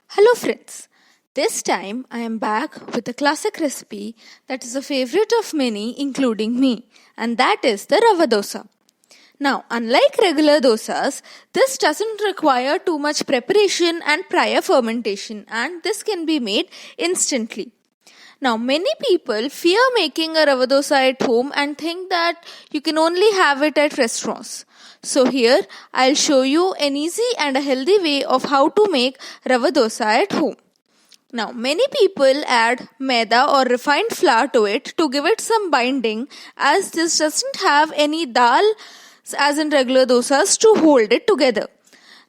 Hello friends, this time I am back with a classic recipe that is a favorite of many including me, and that is the rava dosa. Now, unlike regular dosas, this doesn't require too much preparation and prior fermentation, and this can be made instantly. Now, many people fear making a rava dosa at home and think that you can only have it at restaurants. So here, I'll show you an easy and a healthy way of how to make rava dosa at home. Now, many people add maida or refined flour to it to give it some binding, as this doesn't have any dal as in regular dosas to hold it together.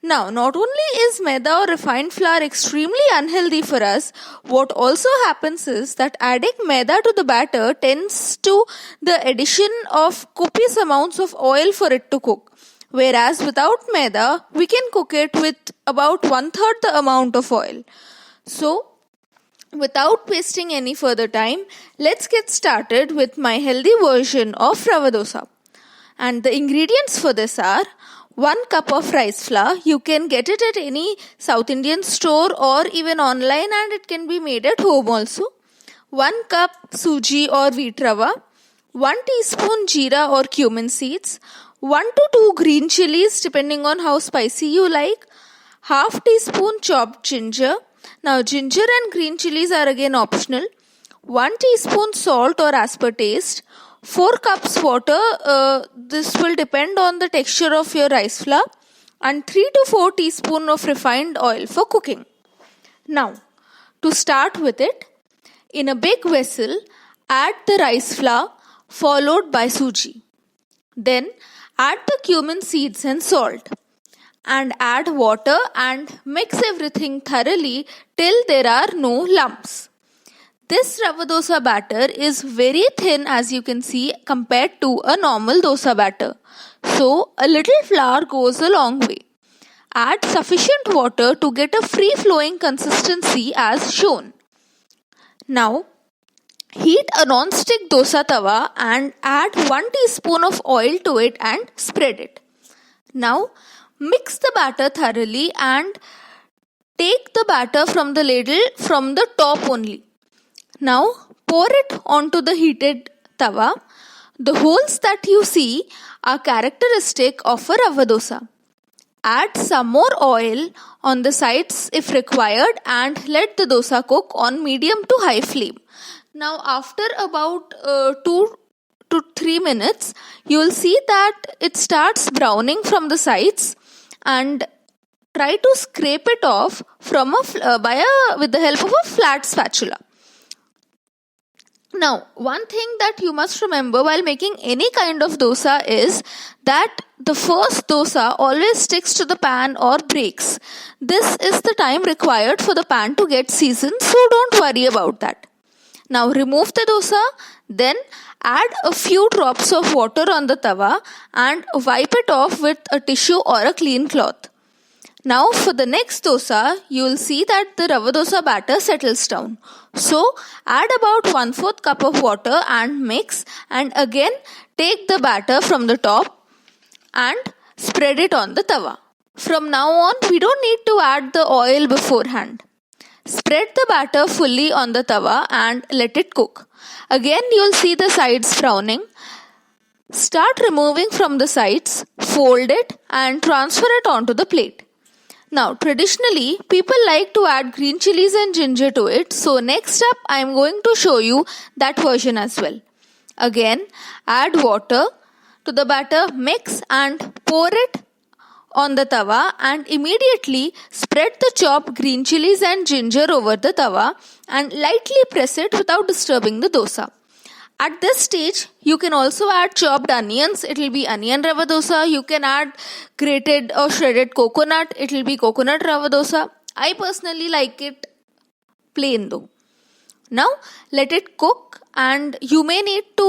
Now, not only is maida or refined flour extremely unhealthy for us, what also happens is that adding maida to the batter tends to the addition of copious amounts of oil for it to cook. Whereas without maida, we can cook it with about 1/3 the amount of oil. So, without wasting any further time, let's get started with my healthy version of rava dosa. And the ingredients for this are 1 cup of rice flour. You can get it at any South Indian store or even online, and it can be made at home also. 1 cup suji or wheat rava, 1 teaspoon jeera or cumin seeds, 1 to 2 green chilies depending on how spicy you like, half teaspoon chopped ginger. Now ginger and green chilies are again optional. 1 teaspoon salt or as per taste. 4 cups water, this will depend on the texture of your rice flour, and 3 to 4 teaspoon of refined oil for cooking. Now, to start with it, in a big vessel, add the rice flour followed by suji. Then add the cumin seeds and salt, and add water and mix everything thoroughly till there are no lumps. This rava dosa batter is very thin, as you can see, compared to a normal dosa batter. So, a little flour goes a long way. Add sufficient water to get a free-flowing consistency as shown. Now, heat a non-stick dosa tawa and add 1 teaspoon of oil to it and spread it. Now, mix the batter thoroughly and take the batter from the ladle from the top only. Now pour it onto the heated tawa. The holes that you see are characteristic of a rava dosa. Add some more oil on the sides if required and let the dosa cook on medium to high flame. Now after about 2 to 3 minutes, you will see that it starts browning from the sides, and try to scrape it off from with the help of a flat spatula. Now, one thing that you must remember while making any kind of dosa is that the first dosa always sticks to the pan or breaks. This is the time required for the pan to get seasoned, so don't worry about that. Now, remove the dosa, then add a few drops of water on the tawa and wipe it off with a tissue or a clean cloth. Now for the next dosa, you will see that the rava dosa batter settles down. So add about 1/4 cup of water and mix, and again take the batter from the top and spread it on the tawa. From now on, we don't need to add the oil beforehand. Spread the batter fully on the tawa and let it cook. Again, you'll see the sides browning. Start removing from the sides, fold it and transfer it onto the plate. Now, traditionally, people like to add green chilies and ginger to it. So, next up, I am going to show you that version as well. Again, add water to the batter, mix and pour it on the tawa, and immediately spread the chopped green chilies and ginger over the tawa and lightly press it without disturbing the dosa. At this stage, you can also add chopped onions. It will be onion rava dosa. You can add grated or shredded coconut. It will be coconut rava dosa. I personally like it plain though. Now, let it cook, and you may need to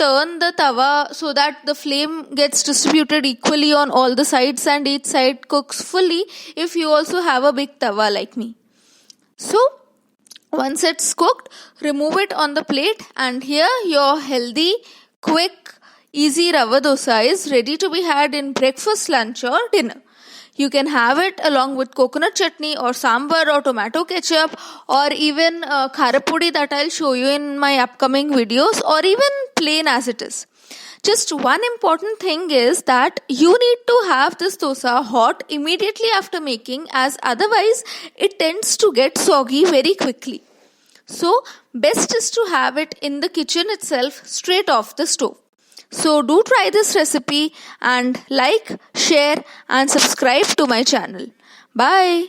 turn the tawa so that the flame gets distributed equally on all the sides and each side cooks fully if you also have a big tawa like me. So, once it's cooked, remove it on the plate, and here your healthy, quick, easy rava dosa is ready to be had in breakfast, lunch or dinner. You can have it along with coconut chutney or sambar or tomato ketchup or even kharapudi that I'll show you in my upcoming videos, or even plain as it is. Just one important thing is that you need to have this dosa hot immediately after making, as otherwise it tends to get soggy very quickly. So best is to have it in the kitchen itself, straight off the stove. So do try this recipe and like, share and subscribe to my channel. Bye.